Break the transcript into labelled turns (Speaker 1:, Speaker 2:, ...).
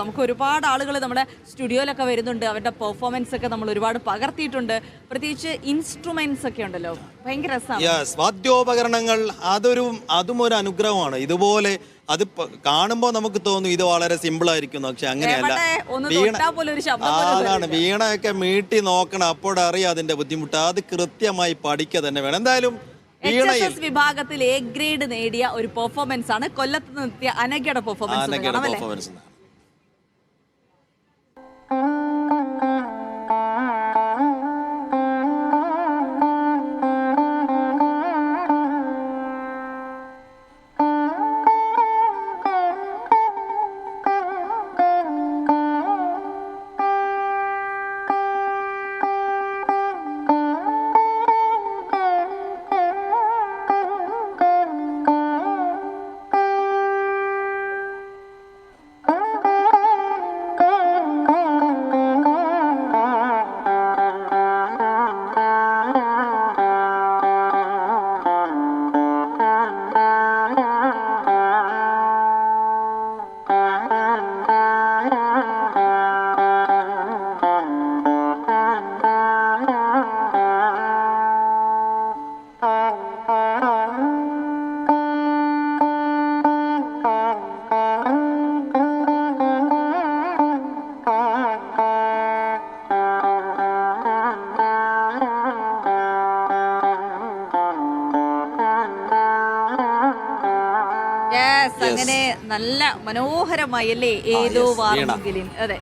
Speaker 1: നമുക്ക് ഒരുപാട് ആളുകൾ നമ്മുടെ സ്റ്റുഡിയോയിലൊക്കെ വരുന്നുണ്ട്. അവരുടെ പെർഫോമൻസ് ഒക്കെ നമ്മൾ ഒരുപാട് പകർത്തിയിട്ടുണ്ട്. പ്രത്യേകിച്ച് ഇൻസ്ട്രുമെന്റ്സ് ഒക്കെ ഉണ്ടല്ലോ, ഭയങ്കര രസമാണ്.
Speaker 2: വാദ്യോപകരണങ്ങൾ അതും ഒരു അനുഗ്രഹമാണ്. ഇതുപോലെ അത് കാണുമ്പോൾ നമുക്ക് തോന്നും ഇത് വളരെ സിമ്പിൾ ആയിരിക്കും, പക്ഷെ അങ്ങനെയല്ല. അതാണ് വീണയൊക്കെ മീട്ടി നോക്കണം, അപ്പോഴറിയാം അതിന്റെ ബുദ്ധിമുട്ട്. അത് കൃത്യമായി പഠിക്കുക തന്നെ വേണം. എന്തായാലും
Speaker 1: വിഭാഗത്തിൽ എ ഗ്രേഡ് നേടിയ ഒരു പെർഫോമൻസ് ആണ് കൊല്ലത്ത് നിർത്തിയ അനഘയുടെ പെർഫോമൻസ്. അങ്ങനെ നല്ല മനോഹരമായി അല്ലേ, ഏതോ വാർമെങ്കിലും. അതെ.